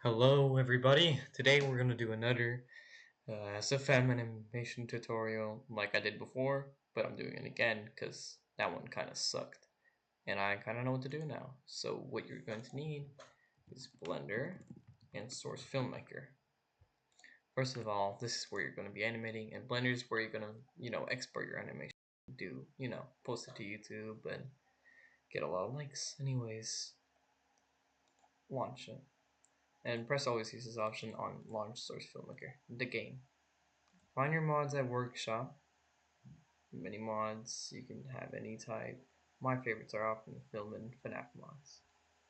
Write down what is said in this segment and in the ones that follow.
Hello everybody! Today we're going to do another SFM animation tutorial like I did before, but I'm doing it again because that one kind of sucked and I kind of know what to do now. So what you're going to need is Blender and Source Filmmaker. First of all, this is where you're going to be animating, and Blender is where you're going to, export your animation, post it to YouTube and get a lot of likes. Anyways, launch it. And press always use this option on Launch Source Filmmaker, the game. Find your mods at Workshop. Many mods, you can have any type. My favorites are often Film and FNAF mods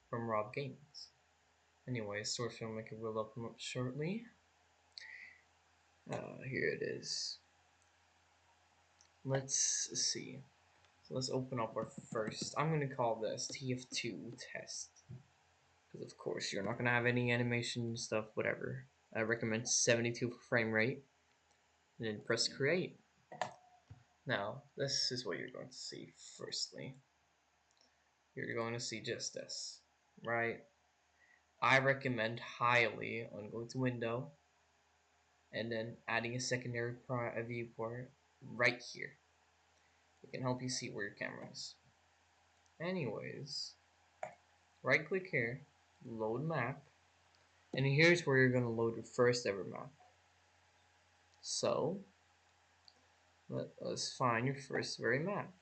from Rob Games. Anyway, Source Filmmaker will open up shortly. Here it is. Let's see. So let's open up our first. I'm going to call this TF2 test. Because of course you're not going to have any animation stuff, whatever. I recommend 72 frame rate. And then press create. Now, this is what you're going to see firstly. You're going to see just this, right? I recommend highly on going to Window and then adding a secondary viewport right here. It can help you see where your camera is. Anyways, right click here, load map, and here's where you're going to load your first ever map. So, let us find your first very map.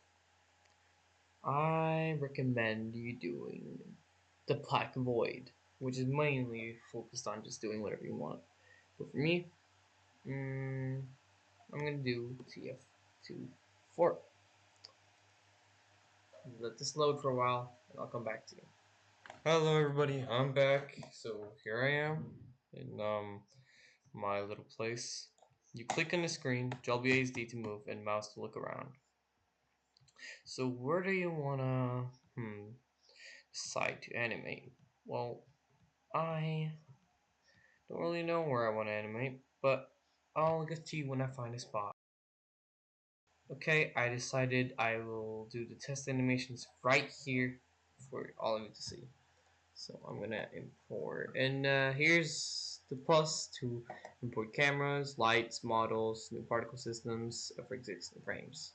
I recommend you doing the Black Void, which is mainly focused on just doing whatever you want. But for me, I'm gonna do TF2 4. Let this load for a while, and I'll come back to you. Hello, everybody. I'm back. So here I am in my little place. You click on the screen, WASD to move, and mouse to look around. So where do you wanna decide to animate? Well, I don't really know where I want to animate, but I'll get to you when I find a spot. Okay, I decided I will do the test animations right here for all of you to see. So I'm gonna import, and here's the plus to import cameras, lights, models, new particle systems for existing frames.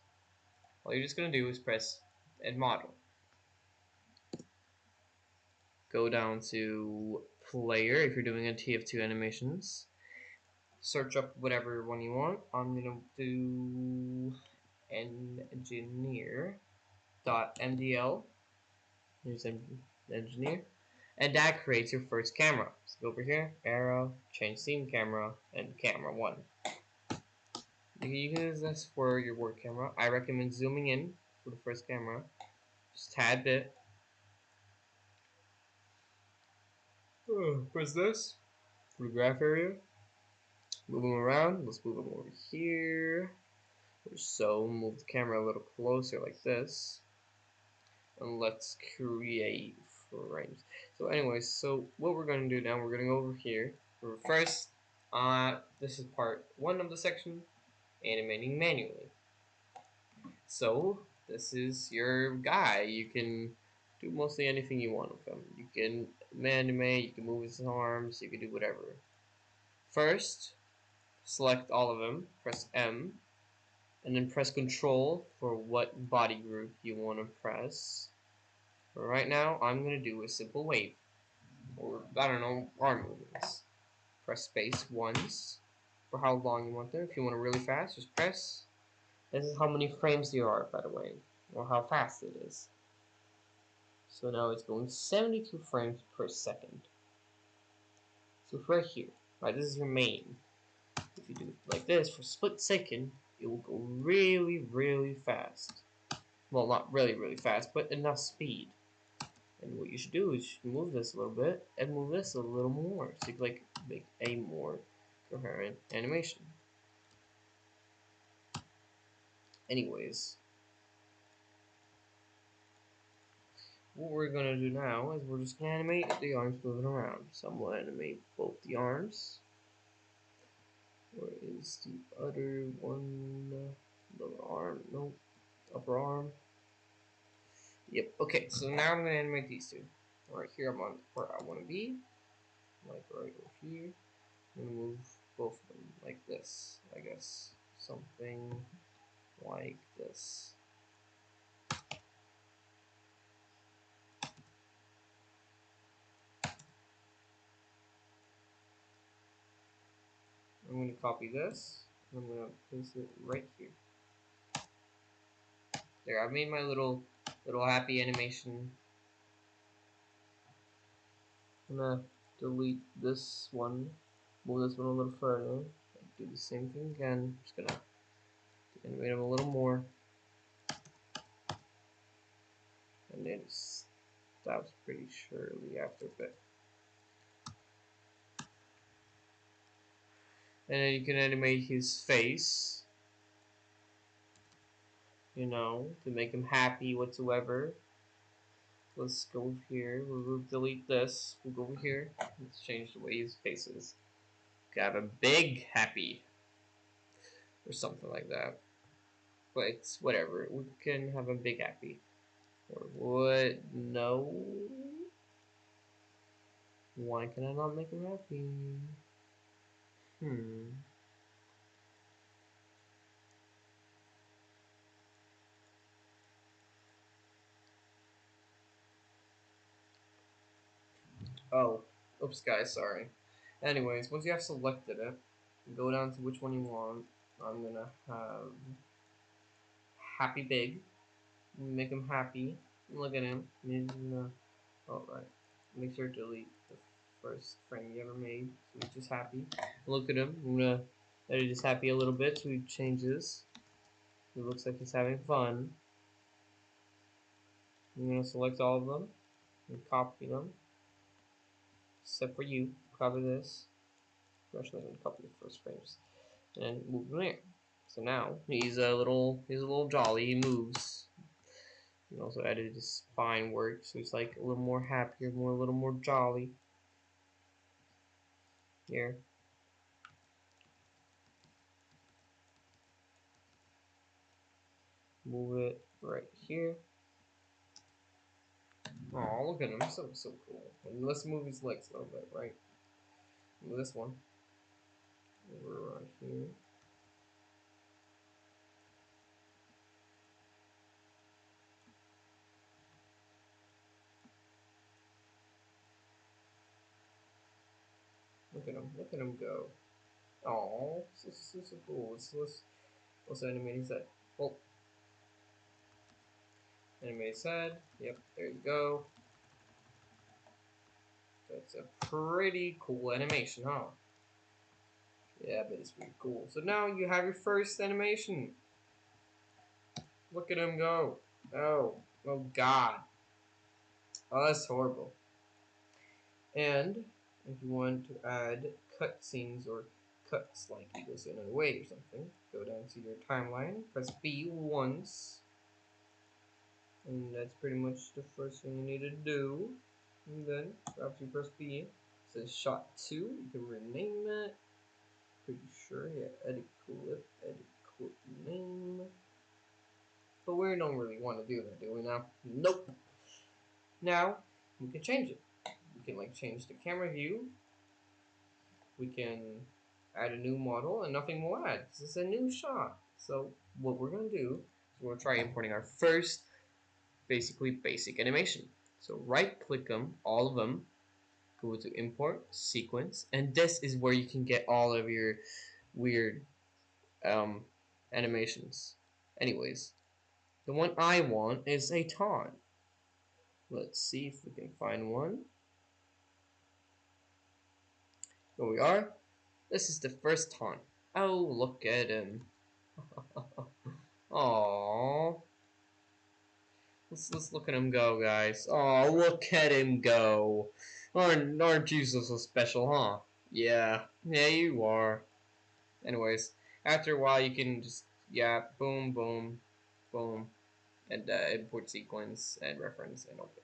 All you're just gonna do is press Add Model. Go down to Player if you're doing a TF2 animations. Search up whatever one you want. I'm gonna do engineer.mdl. Here's engineer, and that creates your first camera. So go over here, arrow, change scene camera, and camera 1. You can use this for your work camera. I recommend zooming in for the first camera, just a tad bit. Press this for the graph area. Move them around. Let's move them over here. Or so. Move the camera a little closer like this. And let's create frames. So anyways, so what we're going to do now, we're going to go over here. First, this is part 1 of the section, animating manually. So this is your guy. You can do mostly anything you want with him. You can animate, you can move his arms, you can do whatever. First, select all of them, press M, and then press Control for what body group you want to press. Right now, I'm going to do a simple wave, or I don't know, arm movements. Press space once for how long you want them. If you want it really fast, just press. This is how many frames there are, by the way, or how fast it is. So now it's going 72 frames per second. So right here, right, this is your main. If you do it like this for a split second, it will go really, really fast. Well, not really, really fast, but enough speed. And what you should do is move this a little bit and move this a little more, so you can like make a more coherent animation. Anyways, what we're gonna do now is we're just gonna animate the arms moving around. So I'm gonna animate both the arms. Where is the other one? Lower arm, nope. Upper arm. Yep. Okay, so now I'm gonna animate these two. Right here, I'm on where I want to be. like right over here. I'm gonna move both of them like this, I guess. Something like this. I'm gonna copy this, and I'm gonna place it right here. There, I've made my little happy animation. I'm gonna delete this one, move this one a little further, do the same thing again. I'm just gonna animate him a little more, and then it stops pretty surely after a bit. And then you can animate his face, you know, to make him happy whatsoever. Let's go over here. We'll delete this. We'll go over here. Let's change the way his face is. Have a big happy or something like that. But it's whatever. We can have a big happy. Or what? No. Why can I not make him happy? Oh. Oops, guys. Sorry. Anyways, once you have selected it, go down to which one you want. I'm gonna have happy big. Make him happy. Look at him. He's gonna. Oh, right. Make sure to delete the first frame you ever made. So he's just happy. Look at him. I'm gonna edit his happy a little bit so he changes. It looks like he's having fun. I'm gonna select all of them and copy them. Except for you. Copy this. Actually, I'm gonna copy the first frames. And move him there. So now he's a little jolly, he moves. You can also edit his spine work, so he's like a little more happier, a little more jolly. Here. Move it right here. Oh, look at him, so cool. And let's move his legs a little bit, right? Move this one over right here. Look at him go. Oh, so cool. Let's animate his head. Oh, animate his head. Yep, there you go. That's a pretty cool animation, huh? Yeah, but it's pretty cool. So now you have your first animation. Look at him go. Oh, oh God. Oh, that's horrible. And if you want to add cutscenes or cuts like he goes in and away or something, go down to your timeline, press B once, and that's pretty much the first thing you need to do. And then after you press B, it says shot 2. You can rename it. Pretty sure, yeah. Edit clip name. But we don't really want to do that, do we now? Nope. Now we can change it. We can like change the camera view. We can add a new model, and nothing will add. This is a new shot. So what we're gonna do is we're gonna try importing our first basically basic animation. So right click them, all of them, go to import, sequence, and this is where you can get all of your weird animations. Anyways, the one I want is a taunt. Let's see if we can find one. Here we are. This is the first taunt. Oh, look at him. Aww. Let's look at him go, guys. Oh, look at him go. Aren't you so special, huh? Yeah. Yeah, you are. Anyways, after a while, you can just, yeah, boom, boom, boom, and import sequence and reference and open.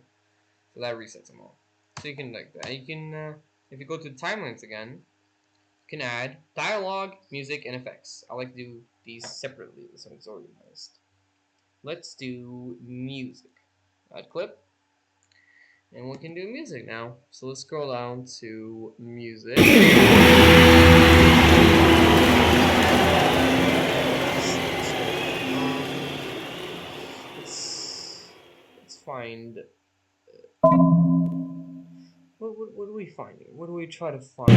So that resets them all. So you can like that. You can, if you go to the timelines again, you can add dialogue, music, and effects. I like to do these separately so it's organized. Let's do music. Add clip. And we can do music now. So let's scroll down to music. Let's find. What do we find here? What do we try to find?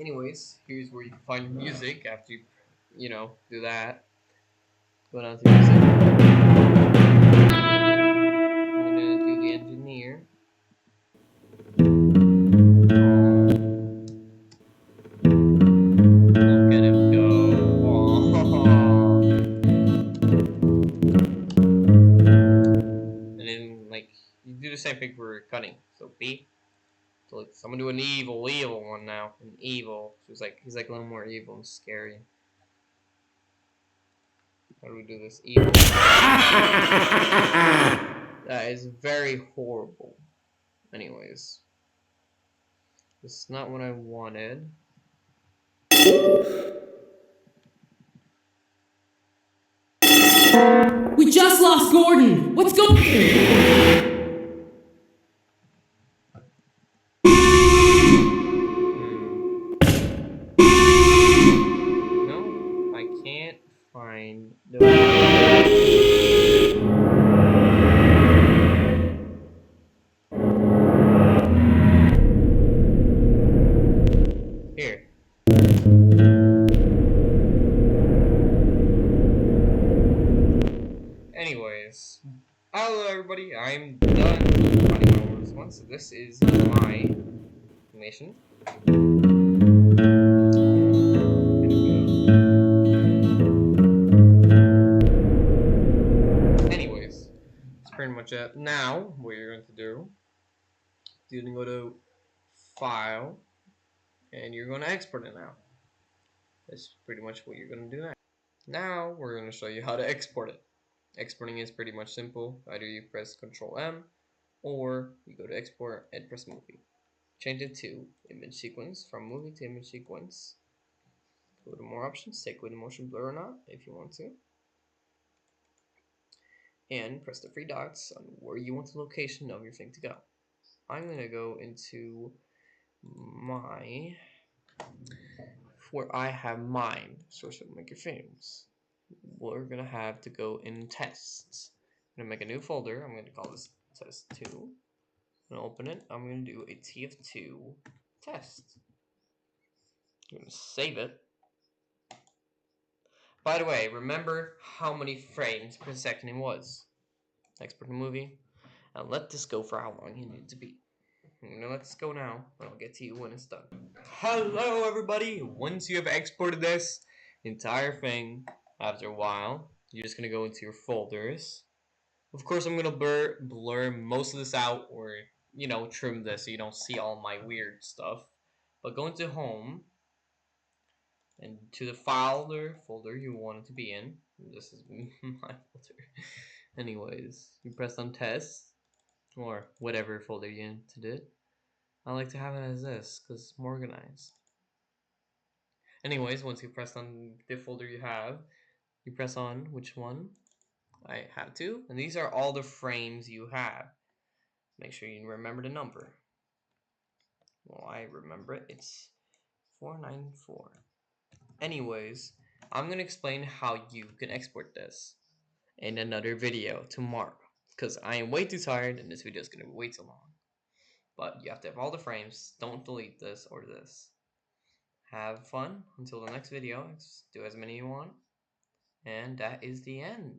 Anyways, here's where you can find music after you know, do that. Go down to music. I'm gonna do the engineer. Look at him go. And then, like, you do the same thing for cutting. So B. So like, I'm gonna do an evil one now. An evil. So he's like a little more evil and scary. How do we do this? Evil. That is very horrible. Anyways. This is not what I wanted. We just lost Gordon! What's going No, I can't find the. Here. Anyways, hello everybody, I'm done finding my own response. So this is my animation. Anyways, that's pretty much it. Now, what you're going to do, you're going to go to File, and you're going to export it now. That's pretty much what you're going to do now. Now, we're going to show you how to export it. Exporting is pretty much simple. Either you press Ctrl M, or you go to Export and press Movie. Change it to Image Sequence, from Movie to Image Sequence. Go to More Options, take away the motion blur or not, if you want to. And press the three dots on where you want the location of your thing to go. I'm going to go into my, where I have mine, Source of Maker Frames. We're going to have to go in Tests. I'm going to make a new folder. I'm going to call this Test 2. I'm going to open it. I'm going to do a TF2 test. I'm going to save it. By the way, remember how many frames per second it was. Export the movie. And let this go for how long you need it to be. I'm gonna let this go now, and I'll get to you when it's done. Hello everybody! Once you have exported this entire thing, after a while, you're just gonna go into your folders. Of course, I'm gonna blur most of this out, or, you know, trim this so you don't see all my weird stuff. But go into Home, and to the folder you want it to be in. This is my folder. Anyways, you press on Test, or whatever folder you entered it. I like to have it as this because it's more organized. Anyways, once you press on the folder you have, you press on which one. I have two, and these are all the frames you have. Make sure you remember the number. Well, I remember it. It's 494. Anyways, I'm going to explain how you can export this in another video tomorrow, because I am way too tired and this video is going to be way too long. But you have to have all the frames. Don't delete this or this. Have fun until the next video. Do as many you want. And that is the end.